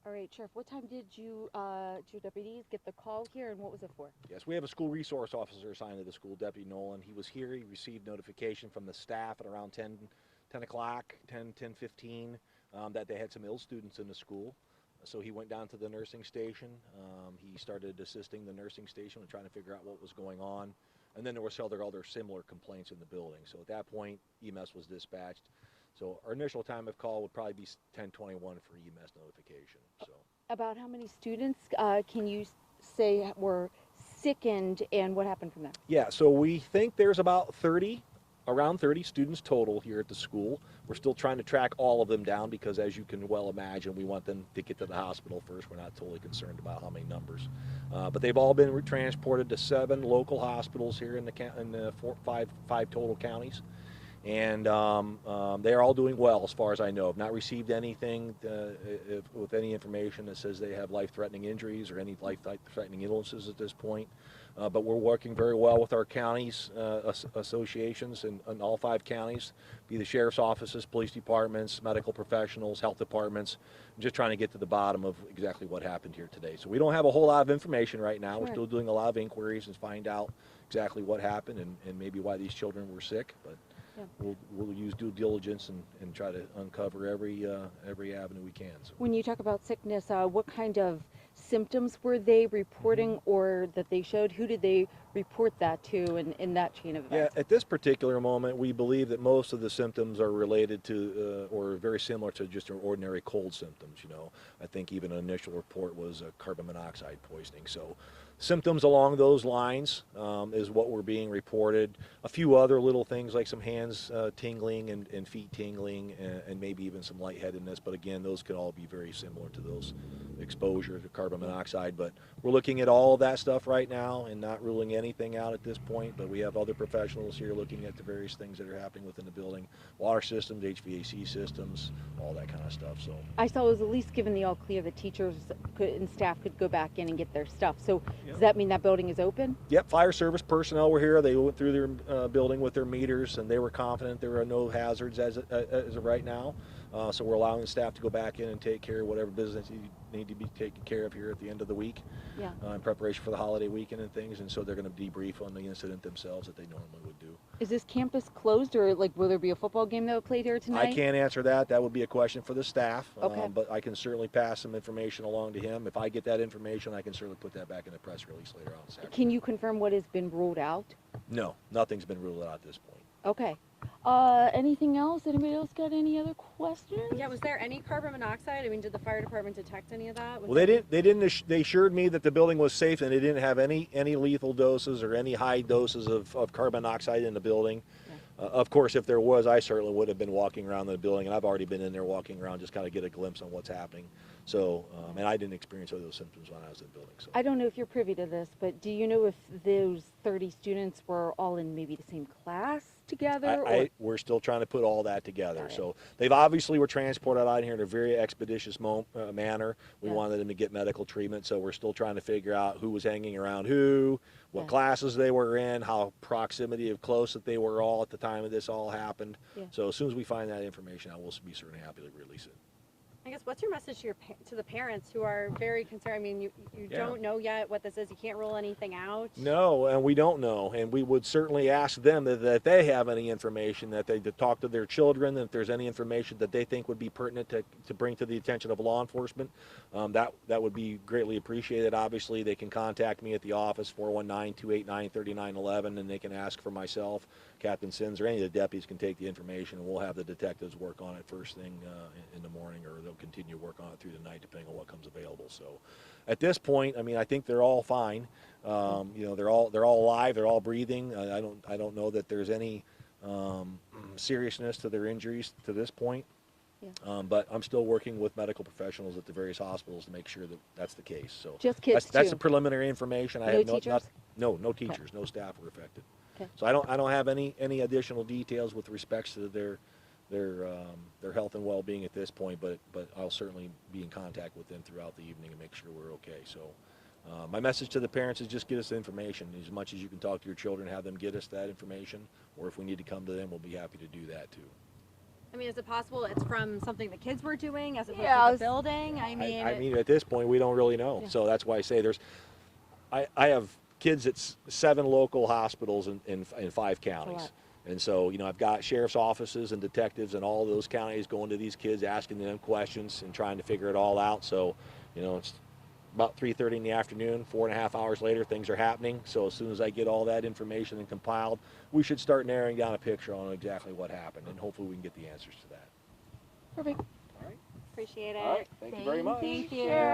All right, Sheriff, what time did your deputies get the call here, and what was it for? Yes, we have a school resource officer assigned to the school, Deputy Nolan. He was here. He received notification from the staff at around 10 o'clock, 10:15, that they had some ill students in the school. So he went down to the nursing station. He started assisting the nursing station and trying to figure out what was going on. And then there were several other similar complaints in the building. So at that point, EMS was dispatched. So our initial time of call would probably be 10:21 for EMS notification. So. About how many students can you say were sickened, and what happened from there? Yeah, so we think there's about 30, around 30 students total here at the school. We're still trying to track all of them down because, as you can well imagine, we want them to get to the hospital first. We're not totally concerned about how many numbers. But they've all been transported to 7 local hospitals here in the five total counties. And they are all doing well as far as I know. I've not received anything with any information that says they have life-threatening injuries or any life-threatening illnesses at this point. But we're working very well with our counties, associations in all 5 counties, be the sheriff's offices, police departments, medical professionals, health departments, just trying to get to the bottom of exactly what happened here today. So we don't have a whole lot of information right now. We're still doing a lot of inquiries and find out exactly what happened and maybe why these children were sick. But yeah. We'll use due diligence and try to uncover every avenue we can. So. When you talk about sickness, what kind of symptoms were they reporting or that they showed? Who did they report that to in that chain of events? Yeah, at this particular moment, we believe that most of the symptoms are related to or very similar to just ordinary cold symptoms. You know, I think even an initial report was carbon monoxide poisoning. So symptoms along those lines is what we're being reported. A few other little things like some hands tingling and feet tingling and maybe even some lightheadedness. But again, those can all be very similar to those exposure to carbon monoxide. But we're looking at all of that stuff right now and not ruling anything out at this point. But we have other professionals here looking at the various things that are happening within the building, water systems, HVAC systems, all that kind of stuff. So I saw it was at least given the all clear that teachers and staff could go back in and get their stuff. So does that mean that building is open? Yep, fire service personnel were here. They went through their building with their meters, and they were confident there are no hazards as of right now. So we're allowing the staff to go back in and take care of whatever business you need to be taken care of here at the end of the week, in preparation for the holiday weekend and things. And so they're going to debrief on the incident themselves that they normally would do. Is this campus closed, or like will there be a football game that will play here tonight? I can't answer that. That would be a question for the staff. Okay. But I can certainly pass some information along to him. If I get that information, I can certainly put that back in the press release later on this afternoon. Can you confirm what has been ruled out? No, nothing's been ruled out at this point. Okay. Anything else? Anybody else got any other questions? Yeah, was there any carbon monoxide? I mean, did the fire department detect any of that? Well, they didn't. They assured me that the building was safe and they didn't have any lethal doses or any high doses of carbon monoxide in the building. Yeah. Of course, if there was, I certainly would have been walking around the building, and I've already been in there walking around just kind of get a glimpse on what's happening. So, and I didn't experience any of those symptoms when I was in the building. So. I don't know if you're privy to this, but do you know if those 30 students were all in maybe the same class together? We're still trying to put all that together. So they've obviously were transported out here in a very expeditious manner. We wanted them to get medical treatment, so we're still trying to figure out who was hanging around who, what classes they were in, how proximity of close that they were all at the time of this all happened. So as soon as we find that information out, we'll be certainly happy to release it. I guess what's your message to the parents who are very concerned? I mean, you don't know yet what this is. You can't rule anything out. No, and we don't know. And we would certainly ask them that they have any information, that they talk to their children, if there's any information that they think would be pertinent to bring to the attention of law enforcement. That would be greatly appreciated. Obviously, they can contact me at the office, 419-289-3911, and they can ask for myself, Captain Sins, or any of the deputies can take the information, and we'll have the detectives work on it first thing in the morning, or they'll continue to work on it through the night depending on what comes available. So at this point, I mean, I think they're all fine. You know, they're all alive, they're all breathing. I don't know that there's any seriousness to their injuries to this point. But I'm still working with medical professionals at the various hospitals to make sure that that's the case. So just kids that's the preliminary information. No teachers? No teachers, no staff were affected. Okay. So I don't have any additional details with respects to their health and well-being at this point, but I'll certainly be in contact with them throughout the evening and make sure we're okay. So my message to the parents is just get us the information. As much as you can talk to your children, have them get us that information, or if we need to come to them, we'll be happy to do that too. I mean, is it possible it's from something the kids were doing as opposed Yeah, to the building? I mean, I mean, at this point, we don't really know. Yeah. So that's why I say I have kids at 7 local hospitals in 5 counties. lot. And so, I've got sheriff's offices and detectives in all those counties going to these kids, asking them questions and trying to figure it all out. So, it's about 3:30 in the afternoon, 4.5 hours later, things are happening. So as soon as I get all that information and compiled, we should start narrowing down a picture on exactly what happened, and hopefully we can get the answers to that. Perfect. All right. appreciate it. All right. Thank you very much. Thank you. Sheriff.